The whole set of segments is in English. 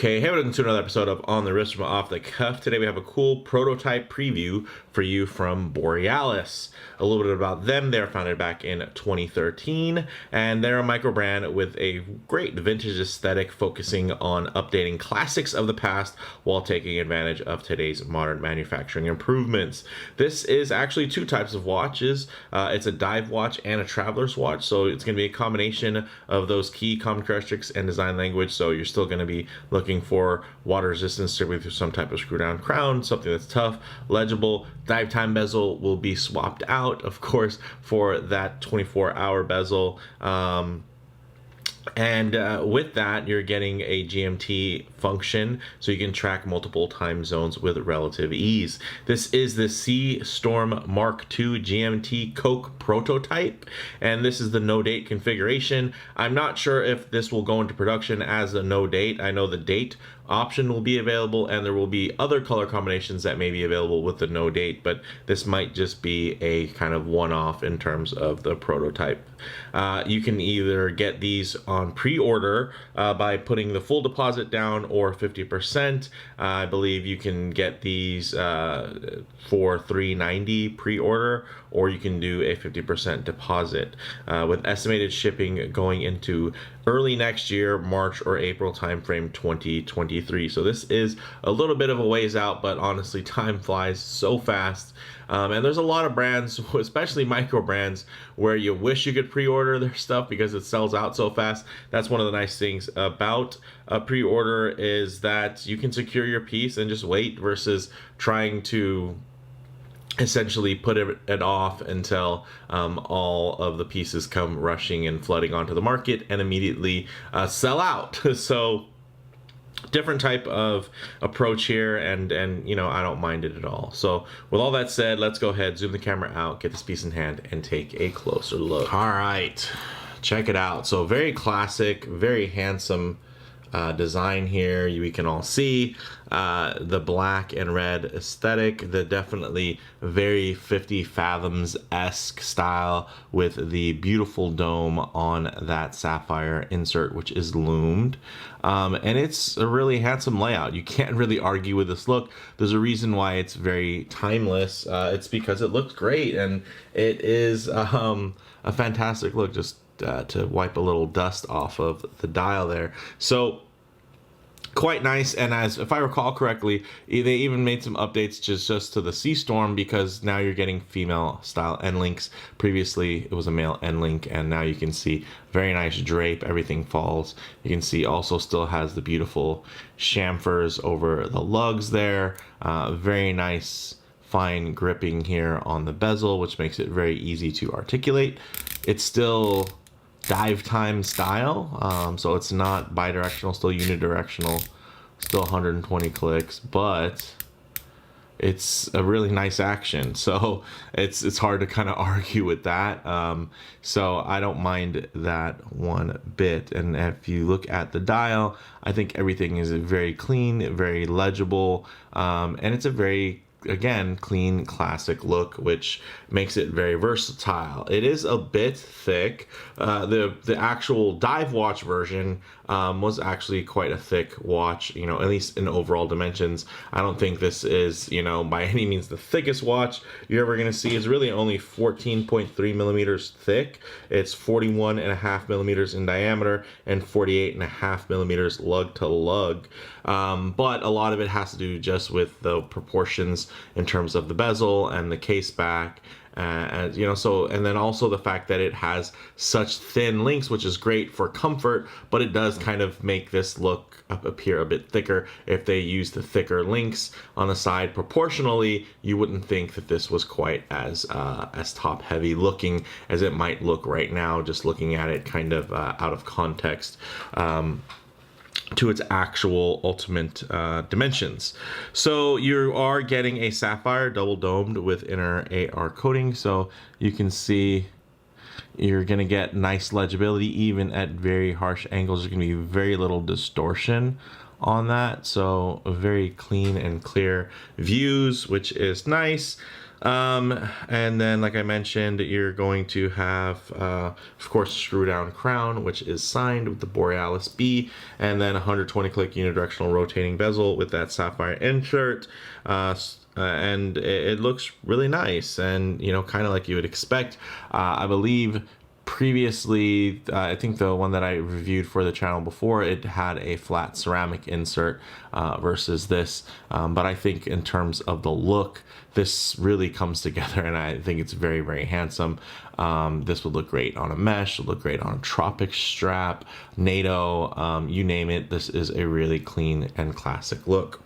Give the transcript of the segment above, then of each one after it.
Okay, hey, welcome to another episode of On the Wrist from Off the Cuff. Today we have a cool prototype preview for you from Borealis. A little bit about them. They were founded back in 2013, and they're a micro brand with a great vintage aesthetic focusing on updating classics of the past while taking advantage of today's modern manufacturing improvements. This is actually two types of watches. It's a dive watch and a traveler's watch, so it's going to be a combination of those key common characteristics and design language, so you're still going to be looking for water resistance typically through some type of screw down crown, something that's tough, legible. Dive time bezel will be swapped out, of course, for that 24-hour bezel. With that, you're getting a GMT function, so you can track multiple time zones with relative ease. This is the Sea Storm Mark II GMT Coke prototype, and this is the no date configuration. I'm not sure if this will go into production as a no date. I know the date option will be available, and there will be other color combinations that may be available with the no date, but this might just be a kind of one-off in terms of the prototype. You can either get these on pre-order by putting the full deposit down or 50%. I believe you can get these for $390 pre-order, or you can do a 50% deposit with estimated shipping going into early next year, March or April timeframe 2023. So this is a little bit of a ways out, but honestly, time flies so fast. And there's a lot of brands, especially micro brands, where you wish you could pre-order their stuff because it sells out so fast. That's one of the nice things about a pre-order, is that you can secure your piece and just wait versus trying to essentially put it off until all of the pieces come rushing and flooding onto the market and immediately sell out. So different type of approach here, and you know, I don't mind it at all. So with all that said, let's go ahead, zoom the camera out, get this piece in hand, and take a closer look. All right, check it out. So very classic, very handsome design here. We can all see the black and red aesthetic, the definitely very 50 fathoms-esque style with the beautiful dome on that sapphire insert, which is loomed. And it's a really handsome layout. You can't really argue with this look. There's a reason why it's very timeless. It's because it looks great, and it is a fantastic look. Just to wipe a little dust off of the dial there. So quite nice, and as if I recall correctly, they even made some updates just to the Sea Storm, because now you're getting female style end links. Previously it was a male end link, and now you can see very nice drape, everything falls. You can see also still has the beautiful chamfers over the lugs there. Very nice fine gripping here on the bezel, which makes it very easy to articulate. It's still dive time style, so it's not bidirectional, still unidirectional, still 120 clicks, but it's a really nice action, so it's hard to kind of argue with that. So I don't mind that one bit. And if you look at the dial, I think everything is very clean, very legible, and it's a very, again, clean classic look, which makes it very versatile. It is a bit thick. The actual dive watch version was actually quite a thick watch, you know, at least in overall dimensions. I don't think this is, you know, by any means the thickest watch you're ever going to see. It's really only 14.3 millimeters thick. It's 41.5 millimeters in diameter and 48.5 millimeters lug to lug. But a lot of it has to do just with the proportions in terms of the bezel and the case back. And you know, so, and then also the fact that it has such thin links, which is great for comfort, but it does kind of make this look appear a bit thicker. If they use the thicker links on the side proportionally, you wouldn't think that this was quite as top heavy looking as it might look right now, just looking at it kind of out of context to its actual ultimate dimensions. So you are getting a sapphire double domed with inner AR coating, so you can see you're going to get nice legibility even at very harsh angles. There's going to be very little distortion on that, so very clean and clear views, which is nice. And then, like I mentioned, you're going to have, of course, screw down crown, which is signed with the Borealis B, and then 120 click unidirectional rotating bezel with that sapphire insert. And it looks really nice, and kind of like you would expect. I believe previously, I think the one that I reviewed for the channel before, it had a flat ceramic insert versus this, but I think in terms of the look, this really comes together, and I think it's very, very handsome. This would look great on a mesh, would look great on a tropic strap, NATO, you name it. This is a really clean and classic look.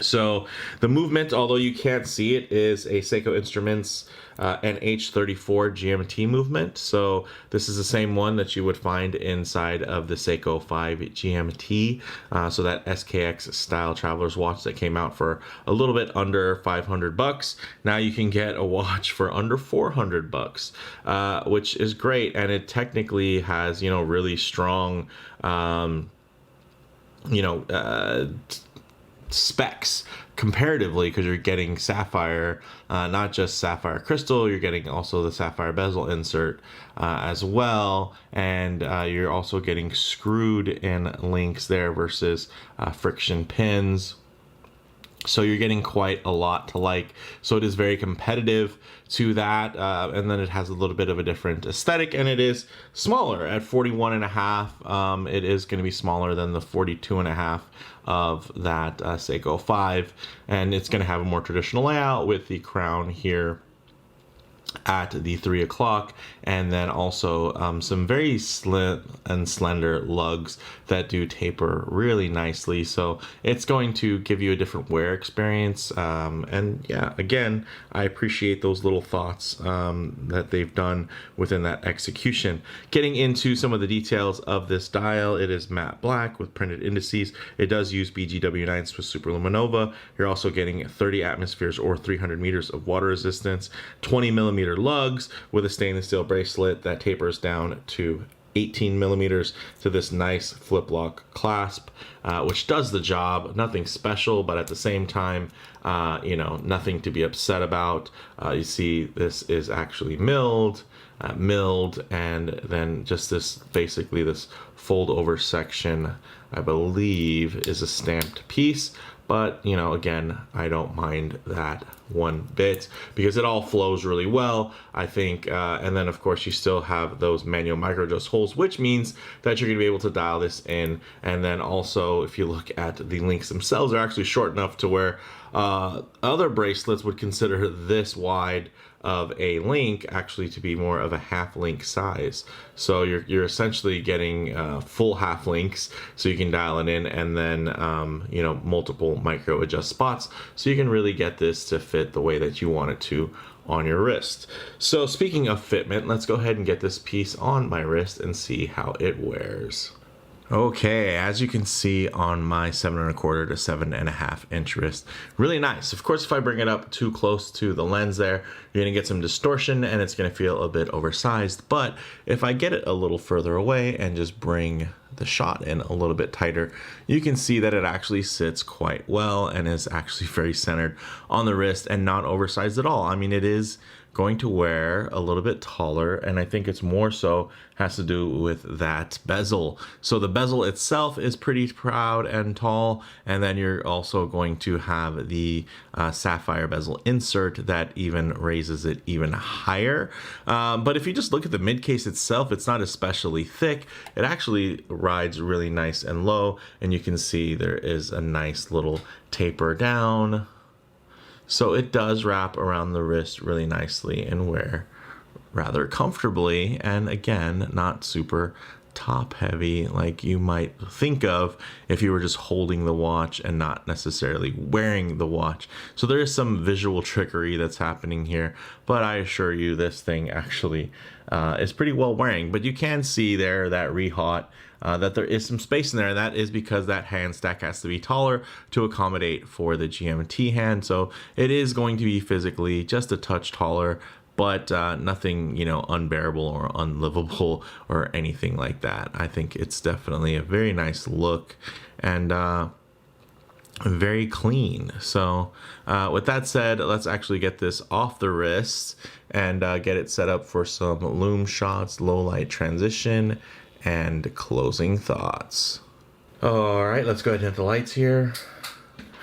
So the movement, although you can't see it, is a Seiko Instruments NH34 GMT movement. So this is the same one that you would find inside of the Seiko 5 GMT. So that SKX style traveler's watch that came out for a little bit under 500 bucks. Now you can get a watch for under 400 bucks, which is great. And it technically has, really strong, specs comparatively, because you're getting sapphire, not just sapphire crystal, you're getting also the sapphire bezel insert as well, and you're also getting screwed in links there versus friction pins. So you're getting quite a lot to like. So it is very competitive to that. And then it has a little bit of a different aesthetic, and it is smaller at 41.5. It is going to be smaller than the 42.5 of that Seiko 5. And it's going to have a more traditional layout with the crown here at the 3 o'clock, and then also some very slim and slender lugs that do taper really nicely. So it's going to give you a different wear experience, and yeah, again, I appreciate those little thoughts that they've done within that execution. Getting into some of the details of this dial, it is matte black with printed indices. It does use BGW9s with superluminova. You're also getting 30 atmospheres or 300 meters of water resistance, 20 millimeter lugs with a stainless steel bracelet that tapers down to 18 millimeters to this nice flip lock clasp, which does the job. Nothing special, but at the same time, nothing to be upset about. You see, this is actually milled, and then just this, basically this fold over section, I believe, is a stamped piece. But, again, I don't mind that one bit because it all flows really well, I think. And then, of course, you still have those manual micro adjust holes, which means that you're going to be able to dial this in. And then also, if you look at the links themselves, they're actually short enough to where other bracelets would consider this wide of a link actually to be more of a half link size. So you're essentially getting full half links, so you can dial it in, and then multiple micro adjust spots, so you can really get this to fit the way that you want it to on your wrist. So speaking of fitment, let's go ahead and get this piece on my wrist and see how it wears. Okay, as you can see on my 7¼ to 7.5 inch wrist, really nice. Of course, if I bring it up too close to the lens there, you're gonna get some distortion and it's gonna feel a bit oversized. But if I get it a little further away and just bring the shot in a little bit tighter, you can see that it actually sits quite well and is actually very centered on the wrist and not oversized at all. I mean, it is going to wear a little bit taller, and I think it's more so has to do with that bezel. So the bezel itself is pretty proud and tall, and then you're also going to have the sapphire bezel insert that even raises it even higher. But if you just look at the mid case itself, it's not especially thick. It actually rides really nice and low, and you can see there is a nice little taper down. So it does wrap around the wrist really nicely and wear rather comfortably, and again, not super top heavy like you might think of if you were just holding the watch and not necessarily wearing the watch. So there is some visual trickery that's happening here, but I assure you this thing actually is pretty well wearing. But you can see there that rehaut, that there is some space in there, and that is because that hand stack has to be taller to accommodate for the GMT hand. So it is going to be physically just a touch taller, but nothing, unbearable or unlivable or anything like that. I think it's definitely a very nice look, and very clean. So with that said, let's actually get this off the wrist and get it set up for some loom shots, low light transition, and closing thoughts. All right, let's go ahead and hit the lights here.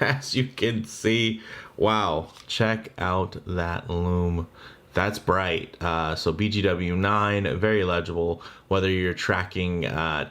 As you can see, wow, check out that loom. That's bright. So BGW9, very legible, whether you're tracking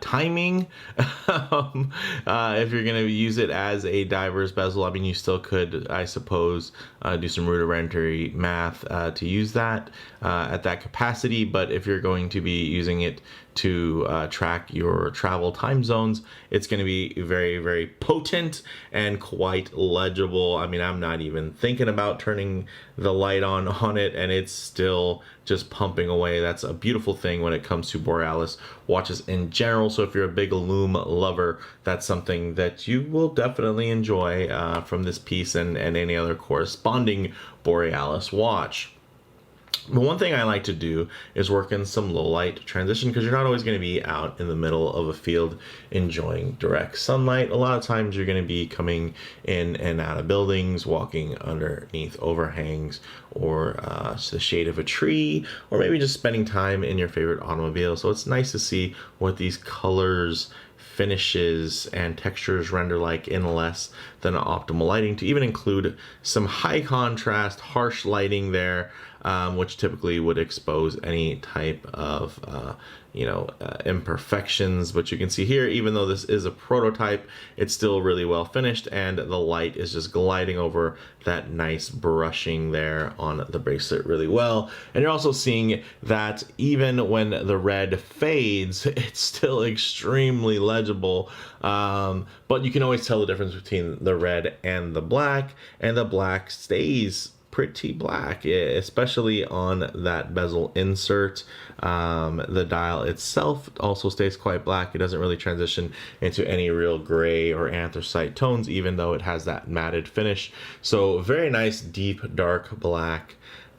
timing, if you're going to use it as a diver's bezel. I mean, you still could, I suppose, do some rudimentary math to use that at that capacity. But if you're going to be using it to track your travel time zones, it's going to be very, very potent and quite legible. I mean, I'm not even thinking about turning the light on it, and it's still just pumping away. That's a beautiful thing when it comes to Borealis watches in general. So if you're a big loom lover, that's something that you will definitely enjoy from this piece and any other corresponding Borealis watch. The one thing I like to do is work in some low light transition, because you're not always going to be out in the middle of a field enjoying direct sunlight. A lot of times you're going to be coming in and out of buildings, walking underneath overhangs or the shade of a tree, or maybe just spending time in your favorite automobile. So it's nice to see what these colors, finishes, and textures render like in less than optimal lighting, to even include some high contrast, harsh lighting there, which typically would expose any type of imperfections. But you can see here, even though this is a prototype, it's still really well finished, and the light is just gliding over that nice brushing there on the bracelet really well. And you're also seeing that even when the red fades, it's still extremely legible. But you can always tell the difference between the red and the black stays pretty black, especially on that bezel insert. The dial itself also stays quite black. It doesn't really transition into any real gray or anthracite tones, even though it has that matted finish. So very nice, deep, dark black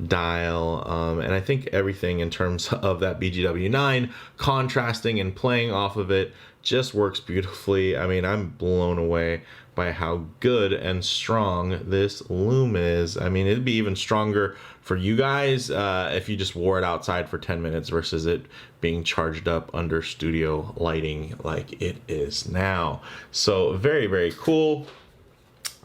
dial. And I think everything in terms of that BGW9 contrasting and playing off of it just works beautifully. I mean, I'm blown away by how good and strong this loom is. I mean, it'd be even stronger for you guys if you just wore it outside for 10 minutes versus it being charged up under studio lighting like it is now. So very, very cool.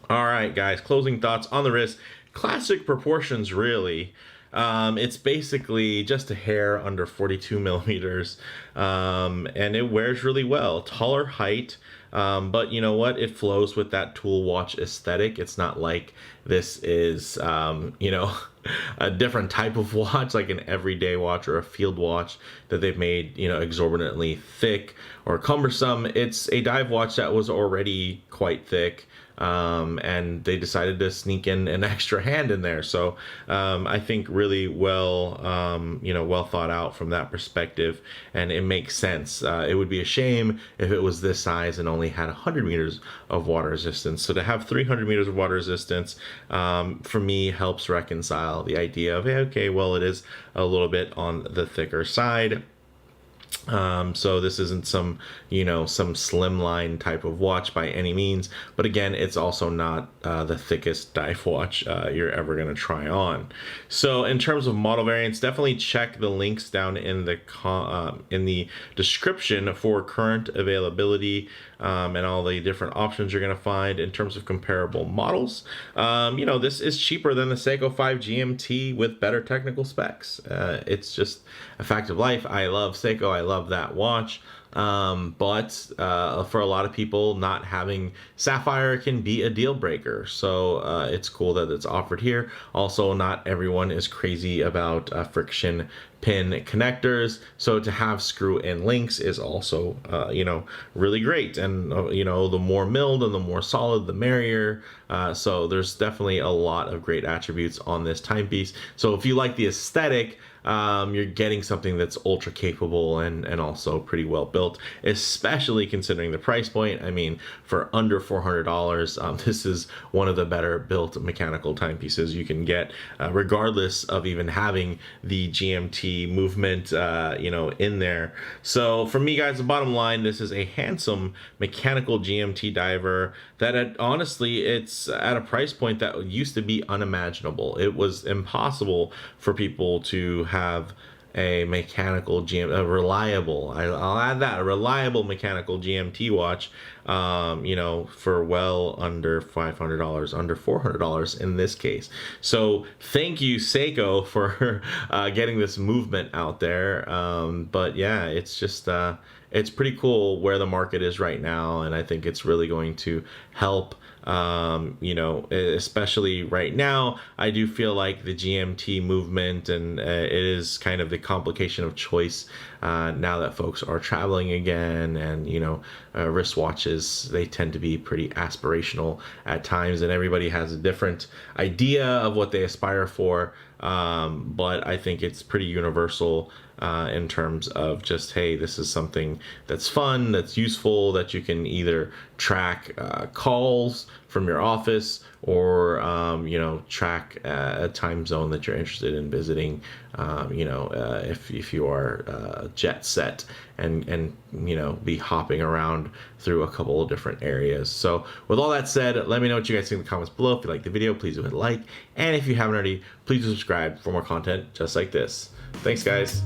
All right, guys, closing thoughts on the wrist. Classic proportions, really. It's basically just a hair under 42 millimeters, and it wears really well. Taller height, but you know what? It flows with that tool watch aesthetic. It's not like this is, a different type of watch, like an everyday watch or a field watch that they've made, exorbitantly thick or cumbersome. It's a dive watch that was already quite thick. And they decided to sneak in an extra hand in there. So I think really well, well thought out from that perspective, and it makes sense. It would be a shame if it was this size and only had 100 meters of water resistance. So to have 300 meters of water resistance, for me, helps reconcile the idea of, hey, okay, well, it is a little bit on the thicker side. So this isn't some slimline type of watch by any means, but again, it's also not the thickest dive watch you're ever going to try on. So in terms of model variants, definitely check the links down in the description for current availability and all the different options you're going to find in terms of comparable models. This is cheaper than the Seiko 5 GMT with better technical specs. It's just a fact of life. I love Seiko. I love that watch. But for a lot of people, not having sapphire can be a deal breaker. So it's cool that it's offered here. Also, not everyone is crazy about friction pin connectors. So to have screw-in links is also, really great. And, the more milled and the more solid, the merrier. So there's definitely a lot of great attributes on this timepiece. So if you like the aesthetic, you're getting something that's ultra capable and also pretty well built, especially considering the price point. I mean, for under $400, this is one of the better built mechanical timepieces you can get, regardless of even having the GMT movement, in there. So for me, guys, the bottom line, this is a handsome mechanical GMT diver that honestly, it's at a price point that used to be unimaginable. It was impossible for people to have a mechanical a reliable, I'll add that, a reliable mechanical GMT watch, for well under $500, under $400 in this case. So thank you, Seiko, for getting this movement out there. But yeah, it's just, it's pretty cool where the market is right now, and I think it's really going to help. Especially right now, I do feel like the GMT movement, and it is kind of the complication of choice now that folks are traveling again, and wristwatches, they tend to be pretty aspirational at times, and everybody has a different idea of what they aspire for. But I think it's pretty universal in terms of just, hey, this is something that's fun, that's useful, that you can either track calls from your office, or track a time zone that you're interested in visiting, if you are jet set, and be hopping around through a couple of different areas. So with all that said, let me know what you guys think in the comments below. If you like the video, please do hit like, and if you haven't already, please subscribe for more content just like this. Thanks, guys.